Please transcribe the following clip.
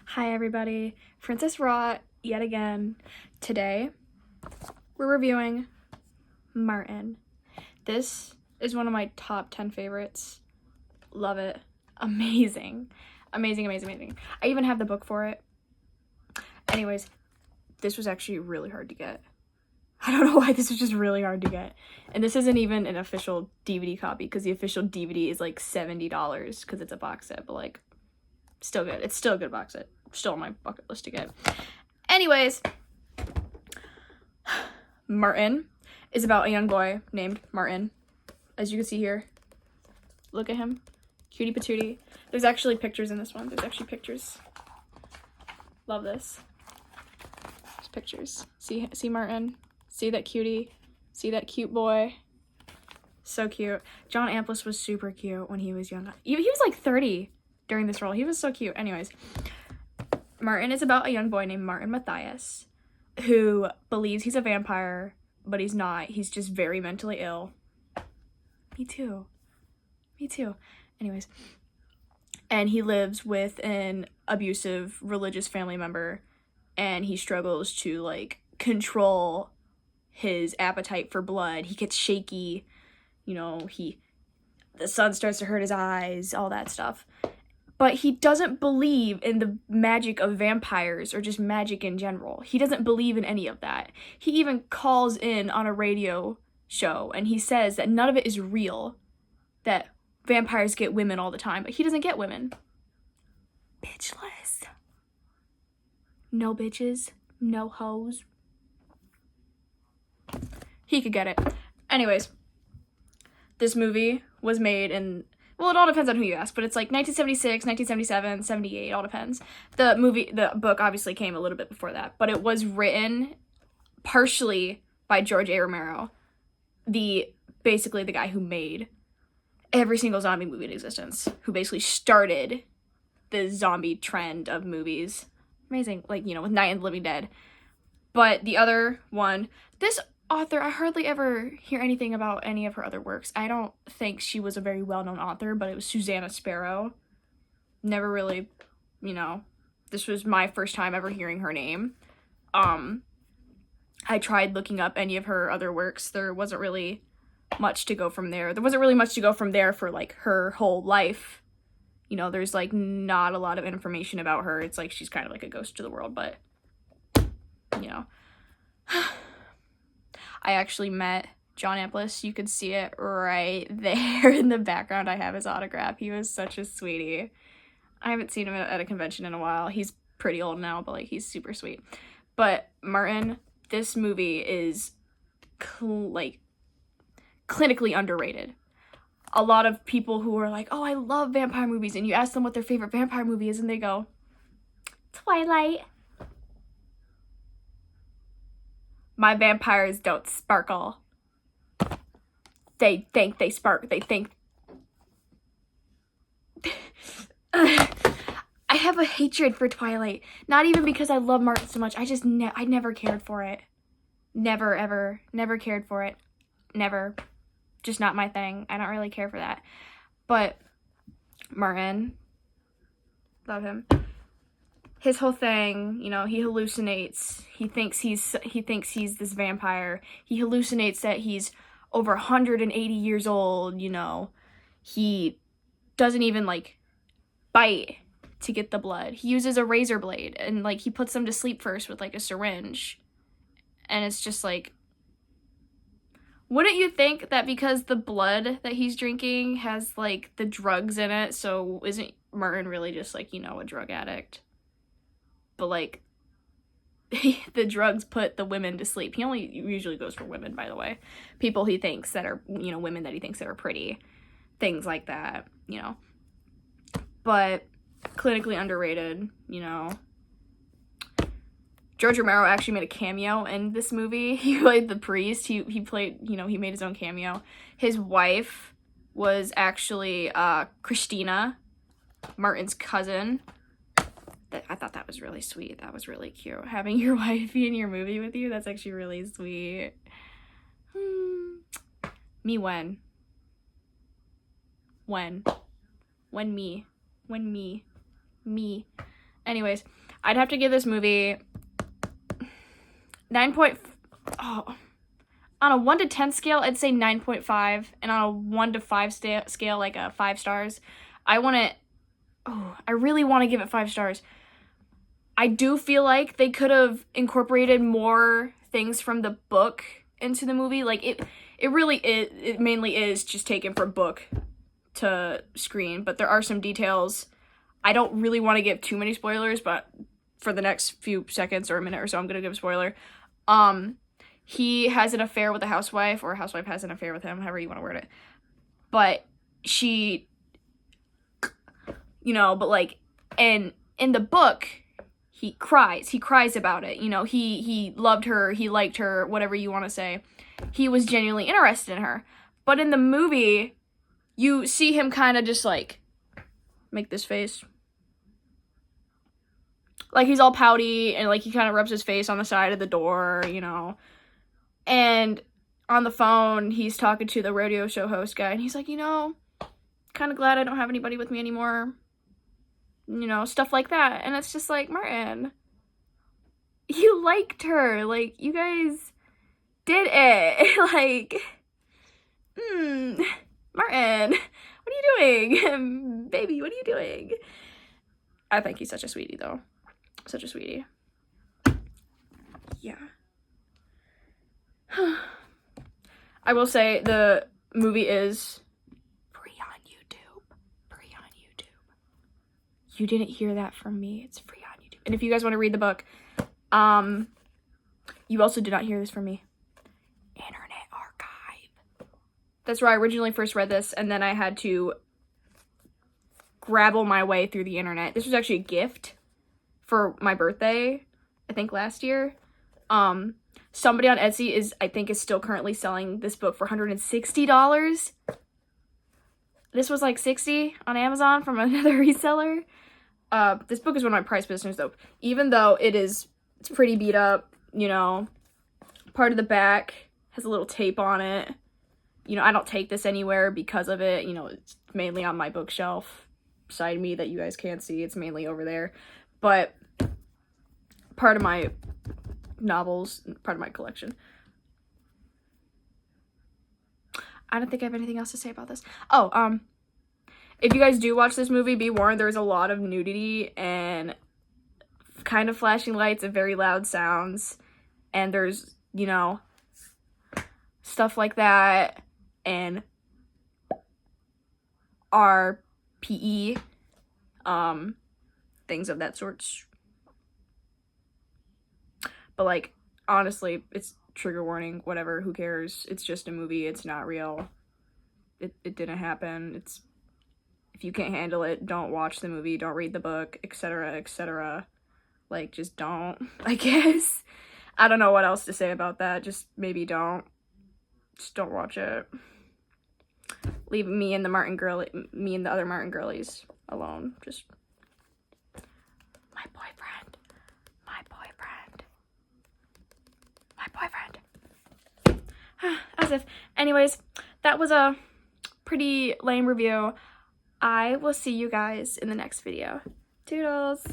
Hi everybody, Princess Rot yet again. Today, we're reviewing Martin. This is one of my top 10 favorites. Love it. Amazing. Amazing, amazing, amazing. I even have the book for it. Anyways, this was actually really hard to get. I don't know why, this was just really hard to get. And this isn't even an official DVD copy because the official DVD is like $70 because it's a box set, but like, still good. It's still a good box set. Still on my bucket list to get. Anyways, Martin is about a young boy named Martin. As you can see here, look at him, cutie patootie. There's actually pictures in this one. There's actually pictures. Love this. There's pictures. See Martin. See that cutie. See that cute boy. So cute. John Amplas was super cute when he was young. He was like 30 during this role. He was so cute. Anyways, Martin is about a young boy named Martin Matthias who believes he's a vampire, but he's not. He's just very mentally ill. Me too. Me too. Anyways, and he lives with an abusive religious family member, and he struggles to like control his appetite for blood. He gets shaky, the sun starts to hurt his eyes, all that stuff. But he doesn't believe in the magic of vampires or just magic in general. He doesn't believe in any of that. He even calls in on a radio show and he says that none of it is real, that vampires get women all the time, but he doesn't get women. Bitchless. No bitches, no hoes. He could get it. Anyways, this movie was made in, well, it all depends on who you ask, but it's like 1976, 1977, 78, all depends. The book obviously came a little bit before that, but it was written partially by George A. Romero, basically the guy who made every single zombie movie in existence, who basically started the zombie trend of movies. Amazing, with Night of the Living Dead. But the other one, this author, I hardly ever hear anything about any of her other works. I don't think she was a very well-known author, but it was Susanna Sparrow. Never really, this was my first time ever hearing her name. I tried looking up any of her other works. There wasn't really much to go from there. There wasn't really much to go from there for, her whole life. There's, not a lot of information about her. It's like she's kind of like a ghost to the world, but, I actually met John Amplas. You could see it right there in the background. I have his autograph. He was such a sweetie. I haven't seen him at a convention in a while. He's pretty old now, but he's super sweet. But Martin, this movie is clinically underrated. A lot of people who are like, oh, I love vampire movies, and you ask them what their favorite vampire movie is, and they go, Twilight. My vampires don't sparkle. They think they spark. They think. I have a hatred for Twilight. Not even because I love Martin so much. I never cared for it. Never, ever. Never cared for it. Never. Just not my thing. I don't really care for that. But Martin, love him. His whole thing, he hallucinates. He thinks he's this vampire. He hallucinates that he's over 180 years old, He doesn't even, bite to get the blood. He uses a razor blade, and, he puts them to sleep first with, a syringe. And it's just, wouldn't you think that because the blood that he's drinking has, the drugs in it, so isn't Martin really just, a drug addict? But, the drugs put the women to sleep. He only usually goes for women, by the way. People he thinks that are, women that he thinks that are pretty. Things like that, But clinically underrated, George Romero actually made a cameo in this movie. He played the priest. He played, he made his own cameo. His wife was actually Christina, Martin's cousin. I thought that was really sweet. That was really cute. Having your wife be in your movie with you, that's actually really sweet. Me when? When me? Me. Anyways, I'd have to give this movie 9. On a 1 to 10 scale, I'd say 9.5, and on a 1 to 5 scale, like 5 stars, I really want to give it 5 stars. I do feel like they could have incorporated more things from the book into the movie. Like, it really is, it mainly is just taken from book to screen, but there are some details. I don't really want to give too many spoilers, but for the next few seconds or a minute or so, I'm gonna give a spoiler. He has an affair with a housewife, or a housewife has an affair with him, however you want to word it. But she, but like, and in the book, he cries about it. He loved her, he liked her, whatever you want to say. He was genuinely interested in her. But in the movie, you see him kind of just like make this face. Like, he's all pouty, and like he kind of rubs his face on the side of the door, And on the phone, he's talking to the rodeo show host guy, and he's like, kind of glad I don't have anybody with me anymore. Stuff like that. And it's just like, Martin, you liked her. Like, you guys did it. Like, Martin, what are you doing? Baby, what are you doing? I think he's such a sweetie, though. Such a sweetie. Yeah. I will say the movie is free on YouTube. Free on YouTube. You didn't hear that from me. It's free on YouTube. And if you guys want to read the book, you also did not hear this from me. Internet Archive. That's where I originally first read this, and then I had to grabble my way through the internet. This was actually a gift for my birthday, I think last year. Somebody on Etsy I think is still currently selling this book for $160. This was like $60 on Amazon from another reseller. This book is one of my prized possessions, though. Even though it's pretty beat up, part of the back has a little tape on it. I don't take this anywhere because of it. It's mainly on my bookshelf beside me that you guys can't see. It's mainly over there. But part of my novels, part of my collection. I don't think I have anything else to say about this. If you guys do watch this movie, be warned, there's a lot of nudity and kind of flashing lights and very loud sounds. And there's, stuff like that. And RPE, things of that sort. But, like, honestly, it's trigger warning, whatever, who cares? It's just a movie, it's not real. It didn't happen. If you can't handle it, don't watch the movie, don't read the book, etc., etc. Like, just don't, I guess. I don't know what else to say about that. Just maybe don't. Just don't watch it. Leave me and the other Martin girlies alone. Just my boyfriend. As if. Anyways, that was a pretty lame review. I will see you guys in the next video. Toodles!